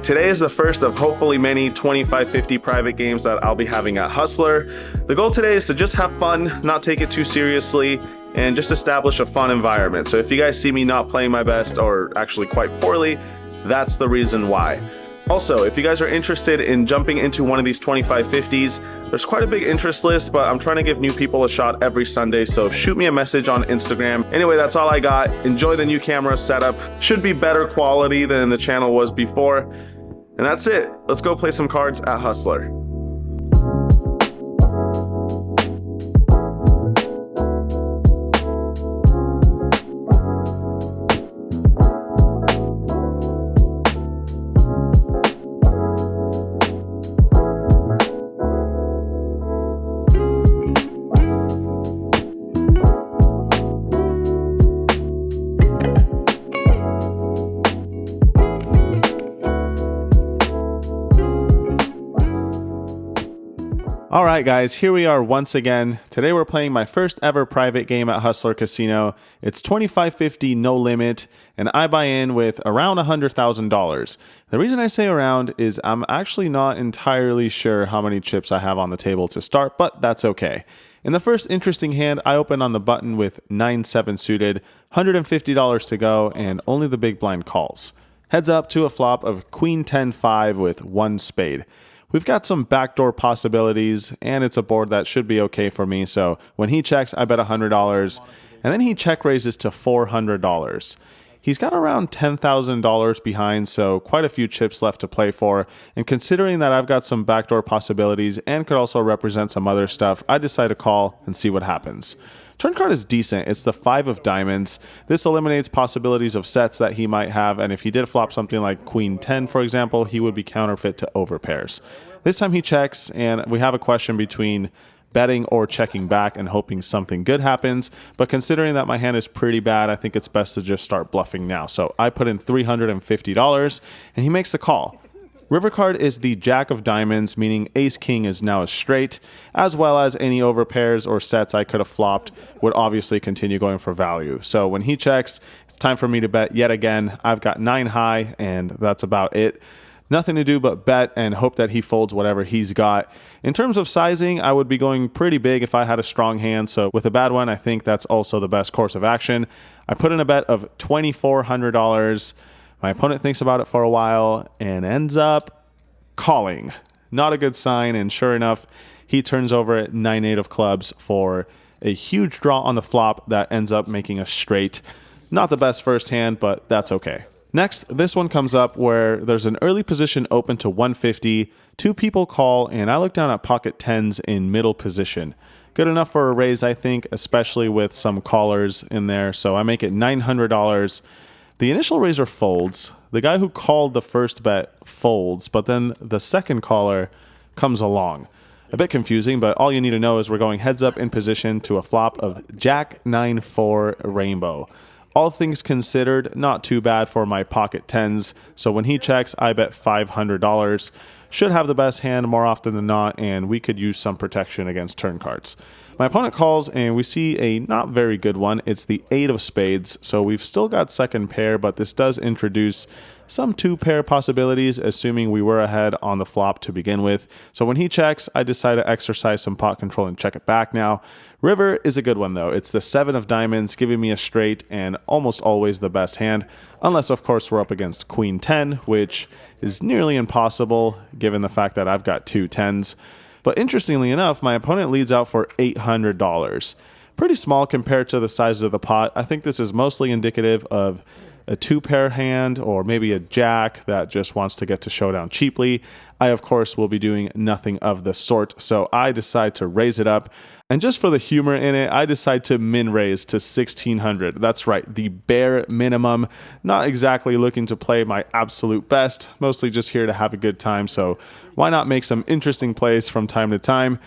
Today is the first of hopefully many 25-50 private games that I'll be having at Hustler. The goal today is to just have fun, not take it too seriously, and just establish a fun environment. So if you guys see me not playing my best or actually quite poorly, that's the reason why. Also, if you guys are interested in jumping into one of these 25-50s, there's quite a big interest list, but I'm trying to give new people a shot every Sunday, so shoot me a message on Instagram. Anyway, that's all I got. Enjoy the new camera setup. Should be better quality than the channel was before. And that's it. Let's go play some cards at Hustler. Alright guys, here we are once again. Today we're playing my first ever private game at Hustler Casino. It's 25-50 no limit, and I buy in with around $100,000. The reason I say around is I'm actually not entirely sure how many chips I have on the table to start, but that's okay. In the first interesting hand, I open on the button with 9-7 suited, $150 to go, and only the big blind calls. Heads up to a flop of Queen 10-5 with 1 spade. We've got some backdoor possibilities, and it's a board that should be okay for me, so when he checks, I bet $100, and then he check raises to $400. He's got around $10,000 behind, so quite a few chips left to play for, and considering that I've got some backdoor possibilities and could also represent some other stuff, I decide to call and see what happens. Turn card is decent. It's the 5 of diamonds. This eliminates possibilities of sets that he might have, and if he did flop something like Queen 10, for example, he would be counterfeit to overpairs. This time he checks, and we have a question between betting or checking back and hoping something good happens, but considering that my hand is pretty bad, I think it's best to just start bluffing now. So I put in $350, and he makes the call. River card is the Jack of Diamonds, meaning Ace-King is now a straight, as well as any overpairs or sets I could have flopped would obviously continue going for value. So when he checks, it's time for me to bet yet again. I've got 9 high, and that's about it. Nothing to do but bet and hope that he folds whatever he's got. In terms of sizing, I would be going pretty big if I had a strong hand, so with a bad one, I think that's also the best course of action. I put in a bet of $2,400. My opponent thinks about it for a while and ends up calling. Not a good sign, and sure enough, he turns over at 9-8 of clubs for a huge draw on the flop that ends up making a straight. Not the best first hand, but that's okay. Next, this one comes up where there's an early position open to 150, 2 people call, and I look down at pocket 10s in middle position. Good enough for a raise, I think, especially with some callers in there, so I make it $900. The initial raiser folds. The guy who called the first bet folds, but then the second caller comes along. A bit confusing, but all you need to know is we're going heads up in position to a flop of Jack 9-4 rainbow. All things considered, not too bad for my pocket 10s, so when he checks, I bet $500. Should have the best hand more often than not, and we could use some protection against turn cards. My opponent calls, and we see a not very good one. It's the 8 of spades, so we've still got second pair, but this does introduce some 2-pair possibilities, assuming we were ahead on the flop to begin with. So when he checks, I decide to exercise some pot control and check it back now. River is a good one, though. It's the 7 of diamonds, giving me a straight and almost always the best hand, unless, of course, we're up against Queen 10, which is nearly impossible, given the fact that I've got 2 10s. But interestingly enough, my opponent leads out for $800. Pretty small compared to the size of the pot. I think this is mostly indicative of a 2-pair hand or maybe a jack that just wants to get to showdown cheaply, I of course will be doing nothing of the sort. So I decide to raise it up. And just for the humor in it, I decide to min raise to 1600. That's right, the bare minimum. Not exactly looking to play my absolute best, mostly just here to have a good time. So why not make some interesting plays from time to time?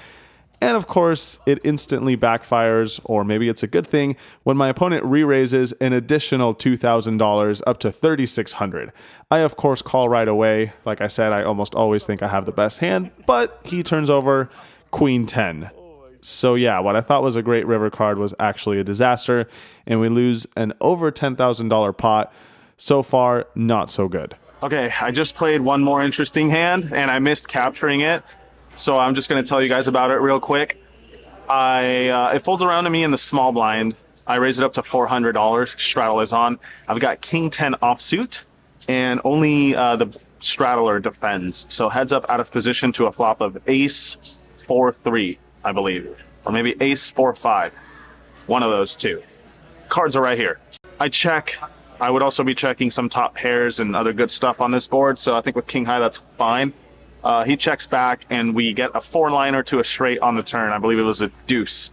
And of course, it instantly backfires, or maybe it's a good thing, when my opponent re-raises an additional $2,000 up to $3,600. I of course call right away. Like I said, I almost always think I have the best hand, but he turns over Queen 10. So yeah, what I thought was a great river card was actually a disaster, and we lose an over $10,000 pot. So far, not so good. Okay, I just played one more interesting hand, and I missed capturing it. So I'm just going to tell you guys about it real quick. It folds around to me in the small blind. I raise it up to $400. Straddle is on. I've got King 10 offsuit, and only the straddler defends. So heads up out of position to a flop of ace 4-3, I believe, or maybe ace 4-5. One of those two. Cards are right here. I check. I would also be checking some top pairs and other good stuff on this board. So I think with King High, that's fine. He checks back, and we get a 4-liner to a straight on the turn. I believe it was a deuce.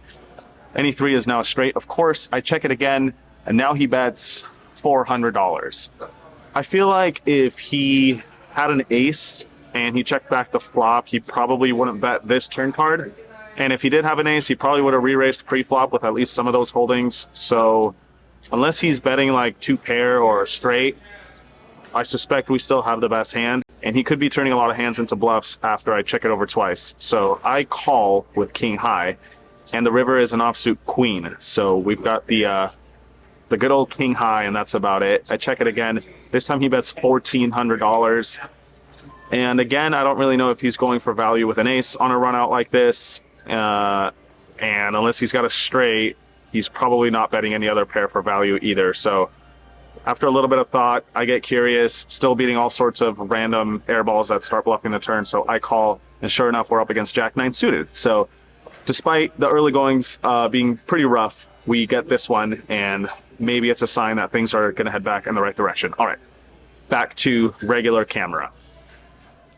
Any 3 is now a straight. Of course, I check it again, and now he bets $400. I feel like if he had an ace and he checked back the flop, he probably wouldn't bet this turn card. And if he did have an ace, he probably would have re-raised pre-flop with at least some of those holdings. So unless he's betting like 2-pair or straight, I suspect we still have the best hand. And he could be turning a lot of hands into bluffs after I check it over twice. So I call with King High, and the river is an offsuit queen. So we've got the good old King High, and that's about it. I check it again. This time he bets $1,400. And again, I don't really know if he's going for value with an ace on a run out like this. And unless he's got a straight, he's probably not betting any other pair for value either. So after a little bit of thought, I get curious, still beating all sorts of random air balls that start bluffing the turn. So I call, and sure enough, we're up against Jack 9 suited. So despite the early goings being pretty rough, we get this one, and maybe it's a sign that things are going to head back in the right direction. All right, back to regular camera.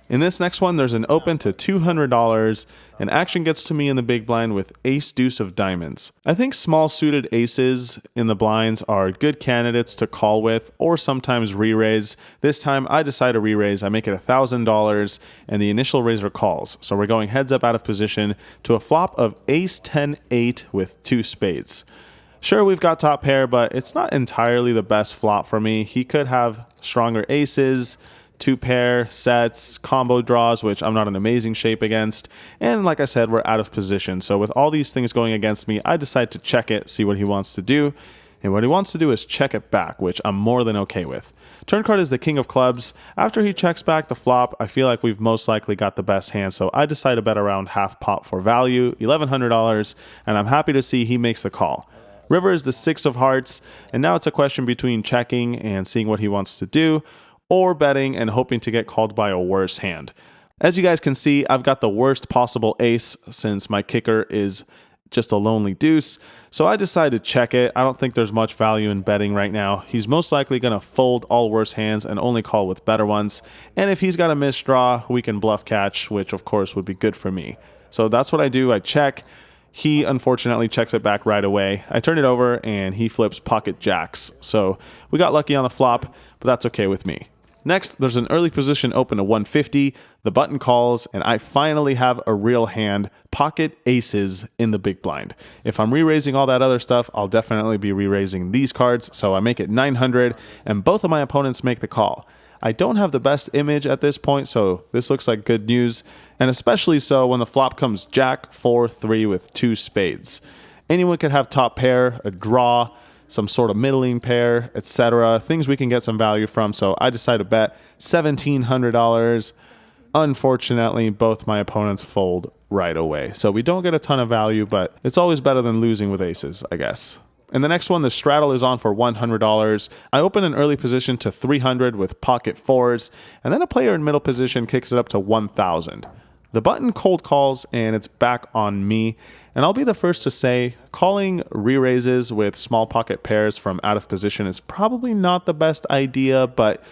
In this next one, there's an open to $200, and action gets to me in the big blind with ace deuce of diamonds. I think small suited aces in the blinds are good candidates to call with, or sometimes re-raise. This time I decide to re-raise. I make it $1,000, and the initial raiser calls. So we're going heads up out of position to a flop of ace 10-8 with 2 spades. Sure, we've got top pair, but it's not entirely the best flop for me. He could have stronger aces, 2-pair sets, combo draws, which I'm not in amazing shape against. And like I said, we're out of position. So with all these things going against me, I decide to check it, see what he wants to do. And what he wants to do is check it back, which I'm more than okay with. Turn card is the king of clubs. After he checks back the flop, I feel like we've most likely got the best hand. So I decide to bet around half pot for value, $1,100, and I'm happy to see he makes the call. River is the 6 of hearts, and now it's a question between checking and seeing what he wants to do, or betting and hoping to get called by a worse hand. As you guys can see, I've got the worst possible ace since my kicker is just a lonely deuce. So I decide to check it. I don't think there's much value in betting right now. He's most likely going to fold all worse hands and only call with better ones. And if he's got a misdraw, we can bluff catch, which of course would be good for me. So that's what I do. I check. He unfortunately checks it back right away. I turn it over and he flips pocket jacks. So we got lucky on the flop, but that's okay with me. Next, there's an early position open to 150. The button calls, and I finally have a real hand, pocket aces in the big blind. If I'm re-raising all that other stuff, I'll definitely be re-raising these cards, so I make it 900, and both of my opponents make the call. I don't have the best image at this point, so this looks like good news, and especially so when the flop comes Jack 4-3 with 2 spades. Anyone could have top pair, a draw, some sort of middling pair, etc. Things we can get some value from, so I decide to bet $1,700. Unfortunately, both my opponents fold right away. So we don't get a ton of value, but it's always better than losing with aces, I guess. In the next one, the straddle is on for $100. I open an early position to 300 with pocket fours, and then a player in middle position kicks it up to 1,000. The button cold calls and it's back on me. And I'll be the first to say, calling re-raises with small pocket pairs from out of position is probably not the best idea, but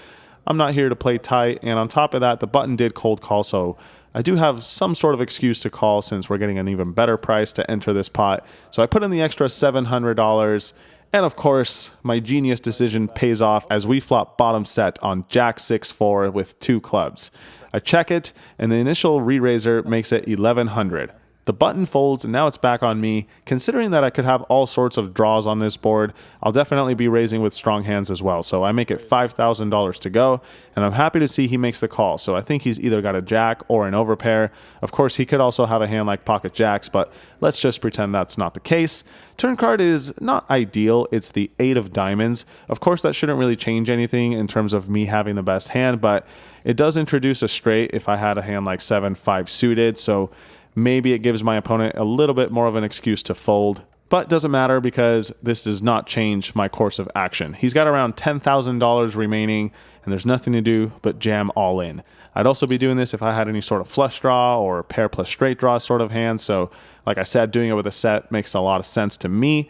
I'm not here to play tight. And on top of that, the button did cold call, so I do have some sort of excuse to call since we're getting an even better price to enter this pot. So I put in the extra $700. And of course, my genius decision pays off as we flop bottom set on Jack 6-4 with 2 clubs. I check it, and the initial re-raiser makes it 1100. The button folds, and now it's back on me. Considering that I could have all sorts of draws on this board, I'll definitely be raising with strong hands as well. So I make it $5,000 to go, and I'm happy to see he makes the call. So I think he's either got a jack or an overpair. Of course, he could also have a hand like pocket jacks, but let's just pretend that's not the case. Turn card is not ideal. It's the 8 of diamonds. Of course, that shouldn't really change anything in terms of me having the best hand, but it does introduce a straight if I had a hand like 7-5 suited. So maybe it gives my opponent a little bit more of an excuse to fold, but doesn't matter because this does not change my course of action. He's got around $10,000 remaining, and there's nothing to do but jam all in. I'd also be doing this if I had any sort of flush draw or pair plus straight draw sort of hand. So like I said, doing it with a set makes a lot of sense to me.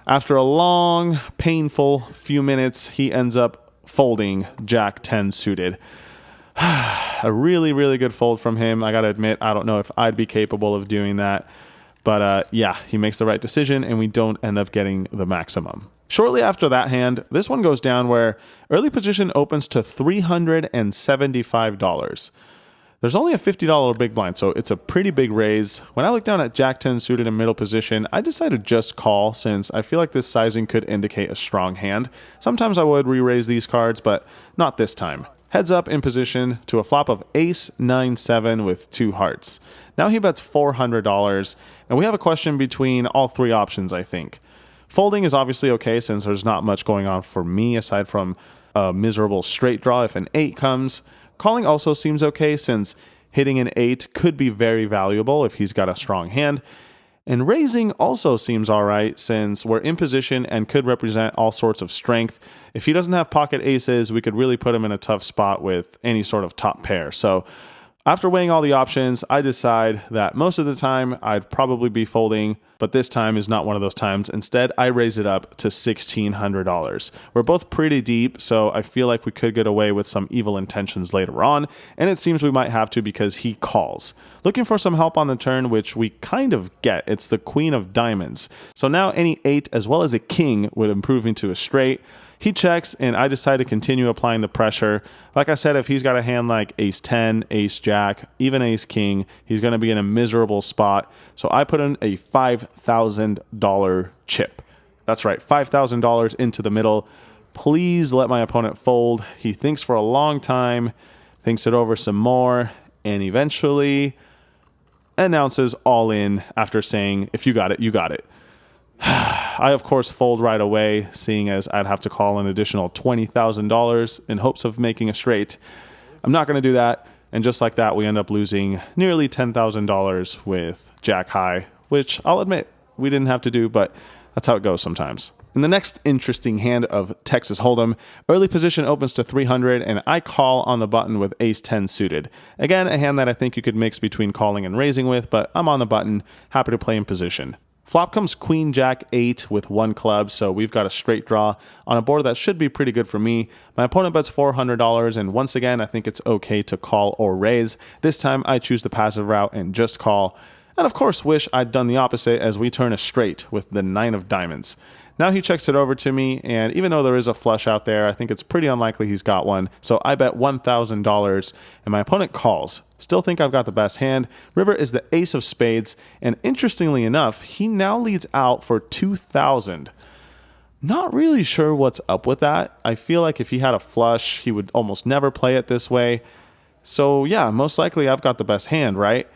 After a long, painful few minutes, he ends up folding Jack 10 suited. A really, really good fold from him. I gotta admit, I don't know if I'd be capable of doing that. But yeah, he makes the right decision, and we don't end up getting the maximum. Shortly after that hand, this one goes down where early position opens to $375. There's only a $50 big blind, so it's a pretty big raise. When I look down at Jack 10 suited in middle position, I decided to just call since I feel like this sizing could indicate a strong hand. Sometimes I would re-raise these cards, but not this time. Heads up in position to a flop of ace 9-7 with 2 hearts. Now he bets $400, and we have a question between all 3 options, I think. Folding is obviously okay since there's not much going on for me aside from a miserable straight draw if an 8 comes. Calling also seems okay since hitting an 8 could be very valuable if he's got a strong hand. And raising also seems alright since we're in position and could represent all sorts of strength. If he doesn't have pocket aces, we could really put him in a tough spot with any sort of top pair. So after weighing all the options, I decide that most of the time I'd probably be folding, but this time is not one of those times. Instead, I raise it up to $1,600. We're both pretty deep, so I feel like we could get away with some evil intentions later on, and it seems we might have to because he calls. Looking for some help on the turn, which we kind of get. It's the queen of diamonds. So now any 8 as well as a king would improve into a straight. He checks, and I decide to continue applying the pressure. Like I said, if he's got a hand like ace 10, ace jack, even ace king, he's going to be in a miserable spot. So I put in a $5,000 chip. That's right, $5,000 into the middle. Please let my opponent fold. He thinks for a long time, thinks it over some more, and eventually announces all in after saying, if you got it, you got it. I, of course, fold right away, seeing as I'd have to call an additional $20,000 in hopes of making a straight. I'm not going to do that, and just like that, we end up losing nearly $10,000 with Jack High, which I'll admit we didn't have to do, but that's how it goes sometimes. In the next interesting hand of Texas Hold'em, early position opens to 300, and I call on the button with ace 10 suited. Again, a hand that I think you could mix between calling and raising with, but I'm on the button, happy to play in position. Flop comes queen jack 8 with 1 club, so we've got a straight draw on a board that should be pretty good for me. My opponent bets $400, and once again, I think it's okay to call or raise. This time, I choose the passive route and just call. And of course, wish I'd done the opposite as we turn a straight with the 9 of diamonds. Now he checks it over to me, and even though there is a flush out there, I think it's pretty unlikely he's got one. So I bet $1,000, and my opponent calls. Still think I've got the best hand. River is the ace of spades, and interestingly enough, he now leads out for $2,000. Not really sure what's up with that. I feel like if he had a flush, he would almost never play it this way. So yeah, most likely I've got the best hand, right?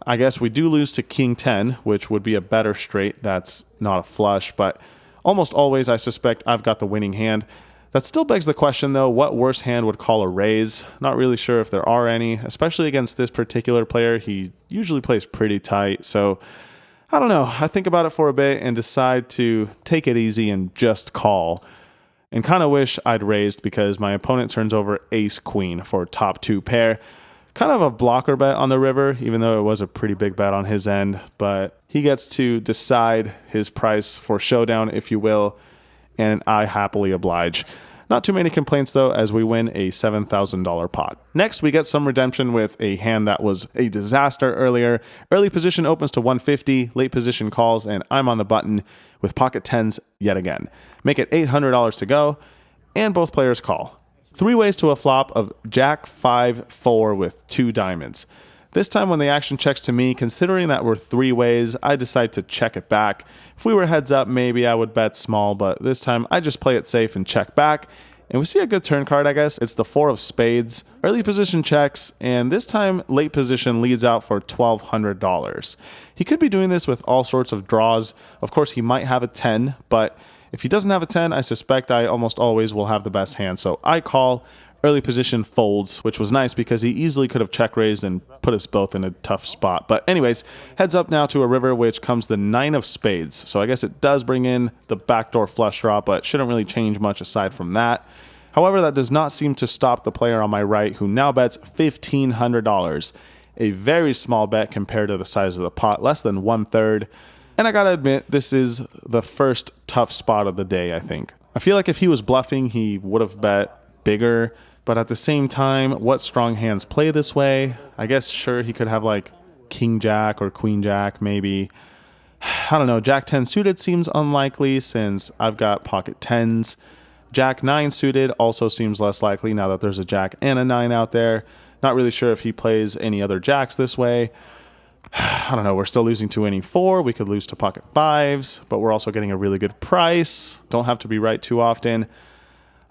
I guess we do lose to king 10, which would be a better straight. That's not a flush, but almost always I suspect I've got the winning hand. That still begs the question though, what worse hand would call a raise? Not really sure if there are any, especially against this particular player. He usually plays pretty tight, so I don't know. I think about it for a bit and decide to take it easy and just call. And kind of wish I'd raised because my opponent turns over ace queen for top 2 pair. Kind of a blocker bet on the river, even though it was a pretty big bet on his end, but he gets to decide his price for showdown, if you will, and I happily oblige. Not too many complaints though, as we win a $7,000 pot. Next, we get some redemption with a hand that was a disaster earlier. Early position opens to 150, late position calls, and I'm on the button with pocket tens yet again. Make it $800 to go, and both players call. 3 ways to a flop of Jack 5-4 with 2 diamonds. This time when the action checks to me, considering that we're 3 ways, I decide to check it back. If we were heads up, maybe I would bet small, but this time I just play it safe and check back. And we see a good turn card, I guess. It's the 4 of spades. Early position checks, and this time late position leads out for $1,200. He could be doing this with all sorts of draws. Of course, he might have a 10, but if he doesn't have a 10, I suspect I almost always will have the best hand. So I call. Early position folds, which was nice because he easily could have check raised and put us both in a tough spot. But anyways, heads up now to a river, which comes the 9 of spades. So I guess it does bring in the backdoor flush draw, but shouldn't really change much aside from that. However, that does not seem to stop the player on my right, who now bets $1,500. A very small bet compared to the size of the pot, less than 1/3. And I gotta admit, this is the first tough spot of the day, I think. I feel like if he was bluffing, he would have bet bigger. But at the same time, what strong hands play this way? I guess, sure, he could have like King Jack or Queen Jack, maybe. I don't know. Jack 10 suited seems unlikely since I've got pocket 10s. Jack 9 suited also seems less likely now that there's a Jack and a 9 out there. Not really sure if he plays any other Jacks this way. I don't know. We're still losing to any 4. We could lose to pocket 5s, but we're also getting a really good price. Don't have to be right too often.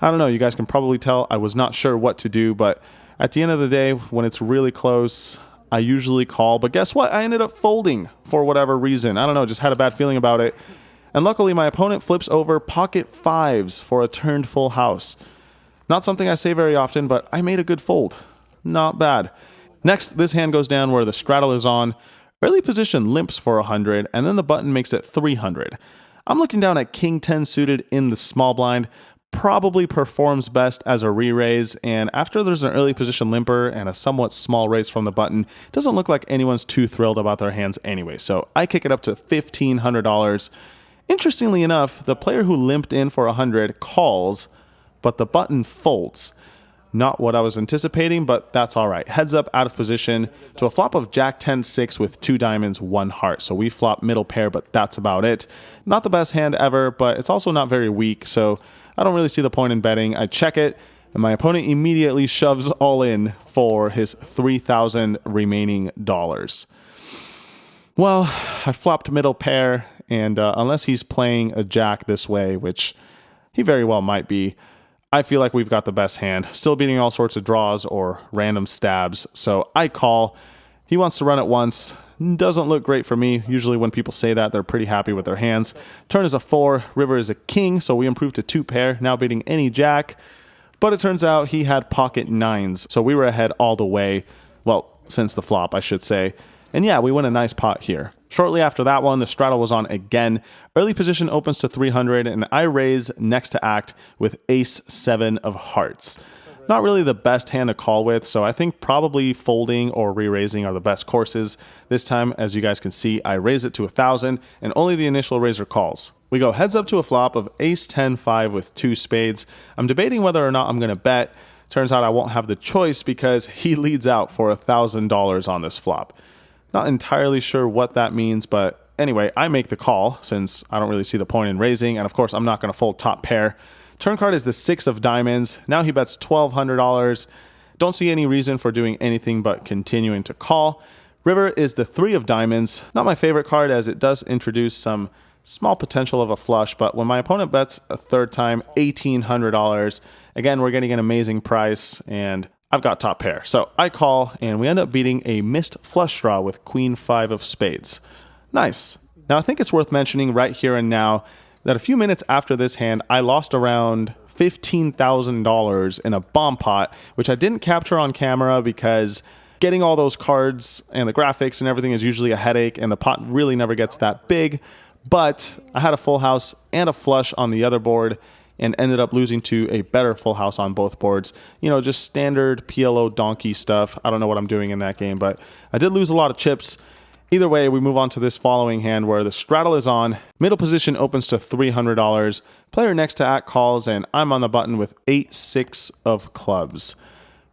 I don't know, you guys can probably tell I was not sure what to do, but at the end of the day, when it's really close, I usually call. But guess what? I ended up folding for whatever reason. I don't know, just had a bad feeling about it. And luckily, my opponent flips over pocket 5s for a turned full house. Not something I say very often, but I made a good fold. Not bad. Next, this hand goes down where the straddle is on. Early position limps for 100, and then the button makes it 300. I'm looking down at King 10 suited in the small blind. Probably performs best as a re-raise, and after there's an early position limper and a somewhat small raise from the button, it doesn't look like anyone's too thrilled about their hands anyway, so I kick it up to $1,500. Interestingly enough, the player who limped in for 100 calls, but the button folds. Not what I was anticipating, but that's all right. Heads up out of position to a flop of Jack 10-6 with 2 diamonds, 1 heart. So we flop middle pair, but that's about it. Not the best hand ever, but it's also not very weak, so I don't really see the point in betting. I check it, and my opponent immediately shoves all in for his $3,000 remaining dollars. Well, I flopped middle pair, and unless he's playing a Jack this way, which he very well might be, I feel like we've got the best hand. Still beating all sorts of draws or random stabs, so I call. He wants to run it once. Doesn't look great for me. Usually when people say that, they're pretty happy with their hands. Turn is a 4, river is a king, so we improve to 2 pair, now beating any Jack. But it turns out he had pocket 9s, so we were ahead all the way. Well, since the flop, I should say. And yeah, we win a nice pot here. Shortly after that one, the straddle was on again. Early position opens to 300, and I raise next to act with ace 7 of hearts. Not really the best hand to call with, so I think probably folding or re-raising are the best courses. This time, as you guys can see, I raise it to 1,000, and only the initial raiser calls. We go heads up to a flop of ace 10-5 with 2 spades. I'm debating whether or not I'm going to bet. Turns out I won't have the choice because he leads out for $1,000 on this flop. Not entirely sure what that means, but anyway, I make the call since I don't really see the point in raising, and of course I'm not going to fold top pair. Turn card is the 6 of diamonds. Now he bets $1,200. Don't see any reason for doing anything but continuing to call. River is the 3 of diamonds. Not my favorite card as it does introduce some small potential of a flush, but when my opponent bets a third time, $1,800. Again, we're getting an amazing price, and I've got top pair. So I call, and we end up beating a missed flush draw with Queen 5 of spades. Nice. Now I think it's worth mentioning right here and now that a few minutes after this hand, I lost around $15,000 in a bomb pot, which I didn't capture on camera because getting all those cards and the graphics and everything is usually a headache, and the pot really never gets that big. But I had a full house and a flush on the other board, and ended up losing to a better full house on both boards. You know, just standard PLO donkey stuff. I don't know what I'm doing in that game, but I did lose a lot of chips. Either way, we move on to this following hand where the straddle is on, middle position opens to $300, player next to act calls, and I'm on the button with 8-6 of clubs.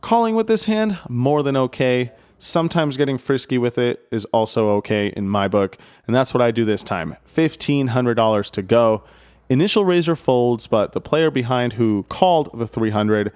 Calling with this hand, more than okay. Sometimes getting frisky with it is also okay in my book, and that's what I do this time. $1,500 to go. Initial raiser folds, but the player behind who called the 300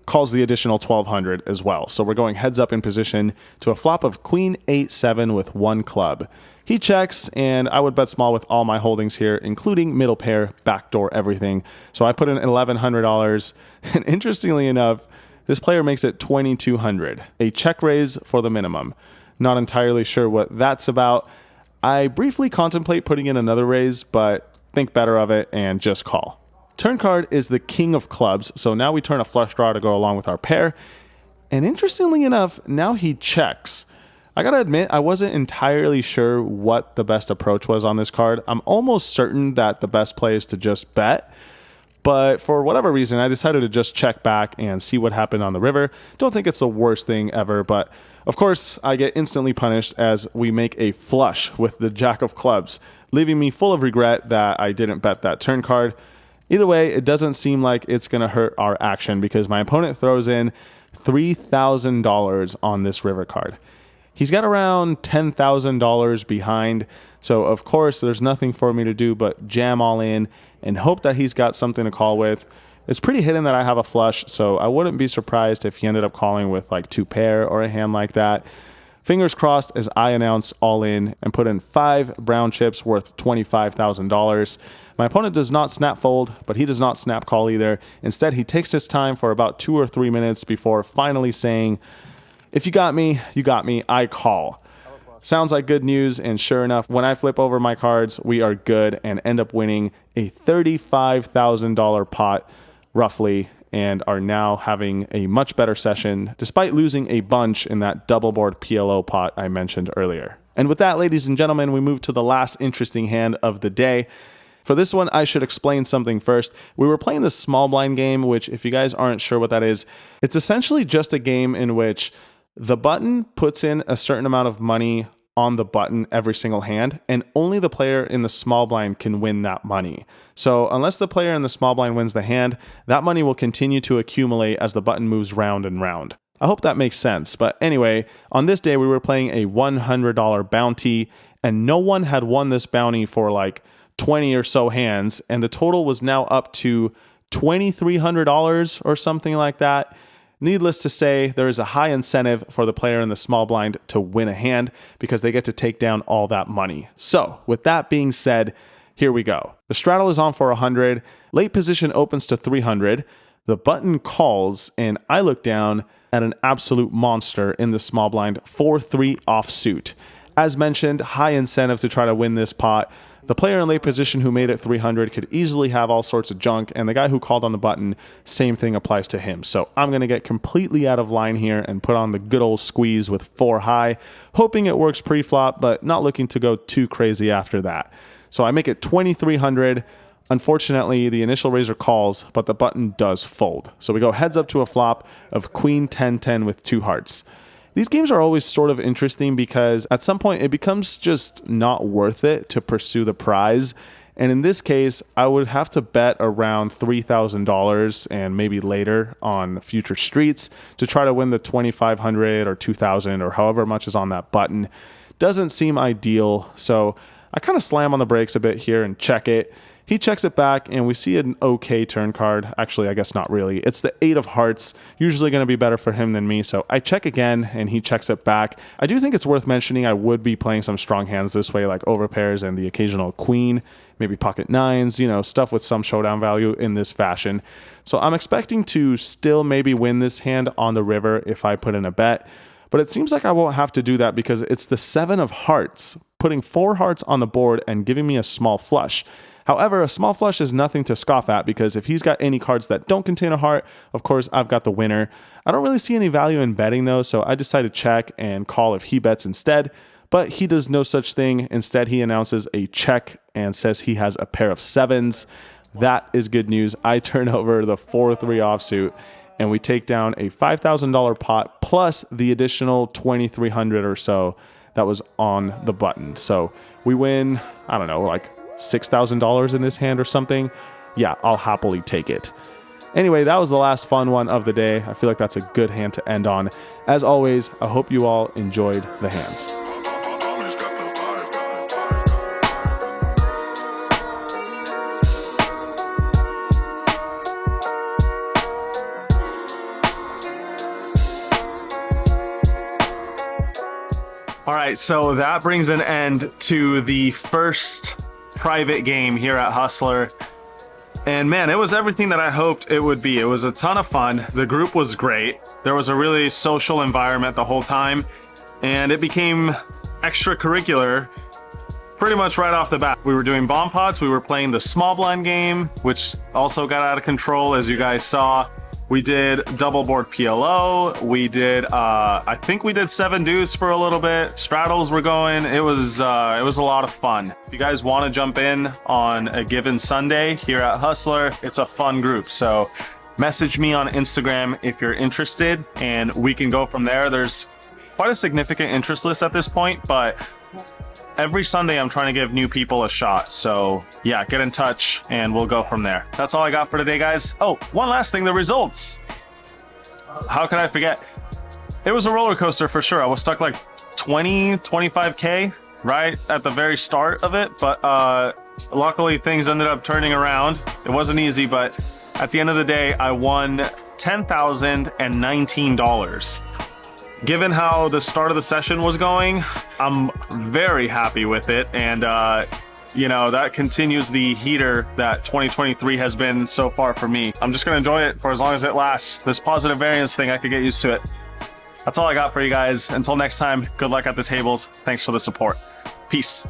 calls the additional 1,200 as well. So we're going heads up in position to a flop of queen 8-7 with one club. He checks, and I would bet small with all my holdings here, including middle pair, backdoor, everything. So I put in $1,100, and interestingly enough, this player makes it $2,200, a check raise for the minimum. Not entirely sure what that's about. I briefly contemplate putting in another raise, but think better of it and just call. Turn card is the king of clubs, so now we turn a flush draw to go along with our pair. And interestingly enough, now he checks. I gotta admit, I wasn't entirely sure what the best approach was on this card. I'm almost certain that the best play is to just bet. But for whatever reason, I decided to just check back and see what happened on the river. Don't think it's the worst thing ever, but of course, I get instantly punished as we make a flush with the jack of clubs, leaving me full of regret that I didn't bet that turn card. Either way, it doesn't seem like it's going to hurt our action because my opponent throws in $3,000 on this river card. He's got around $10,000 behind, so of course there's nothing for me to do but jam all in and hope that he's got something to call with. It's pretty hidden that I have a flush, so I wouldn't be surprised if he ended up calling with like two pair or a hand like that. Fingers crossed as I announce all in and put in 5 brown chips worth $25,000. My opponent does not snap fold, but he does not snap call either. Instead, he takes his time for about 2 or 3 minutes before finally saying, "If you got me, I call." Sounds like good news, and sure enough, when I flip over my cards, we are good and end up winning a $35,000 pot, roughly, and are now having a much better session, despite losing a bunch in that double board PLO pot I mentioned earlier. And with that, ladies and gentlemen, we move to the last interesting hand of the day. For this one, I should explain something first. We were playing the small blind game, which if you guys aren't sure what that is, it's essentially just a game in which the button puts in a certain amount of money on the button every single hand, and only the player in the small blind can win that money. So unless the player in the small blind wins the hand, that money will continue to accumulate as the button moves round and round. I hope that makes sense. But anyway, on this day, we were playing a $100 bounty, and no one had won this bounty for like 20 or so hands, and the total was now up to $2,300 or something like that. Needless to say, there is a high incentive for the player in the small blind to win a hand because they get to take down all that money. So with that being said, here we go. The straddle is on for 100. Late position opens to 300. The button calls, and I look down at an absolute monster in the small blind, 4-3 offsuit. As mentioned, high incentive to try to win this pot. The player in late position who made it 300 could easily have all sorts of junk, and the guy who called on the button, same thing applies to him. So I'm going to get completely out of line here and put on the good old squeeze with 4 high, hoping it works pre-flop, but not looking to go too crazy after that. So I make it 2,300. Unfortunately, the initial raiser calls, but the button does fold. So we go heads up to a flop of queen 10-10 with 2 hearts. These games are always sort of interesting because at some point it becomes just not worth it to pursue the prize. And in this case, I would have to bet around $3,000 and maybe later on future streets to try to win the $2,500 or $2,000 or however much is on that button. Doesn't seem ideal. So I kind of slam on the brakes a bit here and check it. He checks it back, and we see an okay turn card. Actually, I guess not really. It's the 8 of hearts, usually going to be better for him than me, so I check again, and he checks it back. I do think it's worth mentioning I would be playing some strong hands this way, like overpairs and the occasional queen, maybe pocket nines, stuff with some showdown value in this fashion. So I'm expecting to still maybe win this hand on the river if I put in a bet, but it seems like I won't have to do that because it's the 7 of hearts, putting 4 hearts on the board and giving me a small flush. However, a small flush is nothing to scoff at because if he's got any cards that don't contain a heart, of course, I've got the winner. I don't really see any value in betting though, so I decide to check and call if he bets instead, but he does no such thing. Instead, he announces a check and says he has a pair of 7s. That is good news. I turn over the 4-3 offsuit and we take down a $5,000 pot plus the additional 2,300 or so that was on the button. So we win, I don't know, like $6,000 in this hand or something. Yeah, I'll happily take it. Anyway, that was the last fun one of the day. I feel like that's a good hand to end on. As always, I hope you all enjoyed the hands. All right, so that brings an end to the first private game here at Hustler. And man, it was everything that I hoped it would be. It was a ton of fun. The group was great. There was a really social environment the whole time, and it became extracurricular pretty much right off the bat. We were doing bomb pots. We were playing the small blind game, which also got out of control, as you guys saw. We did double board PLO. We did, I think we did 7 deuce for a little bit. Straddles were going. It was a lot of fun. If you guys want to jump in on a given Sunday here at Hustler, it's a fun group. So message me on Instagram if you're interested, and we can go from there. There's quite a significant interest list at this point, but every Sunday I'm trying to give new people a shot. So yeah, get in touch and we'll go from there. That's all I got for today, guys. Oh, one last thing, the results. How could I forget? It was a roller coaster for sure. I was stuck like 25K right at the very start of it, but luckily things ended up turning around. It wasn't easy, but at the end of the day, I won $10,019. Given how the start of the session was going, I'm very happy with it. And, you know, that continues the heater that 2023 has been so far for me. I'm just going to enjoy it for as long as it lasts. This positive variance thing, I could get used to it. That's all I got for you guys. Until next time, good luck at the tables. Thanks for the support. Peace.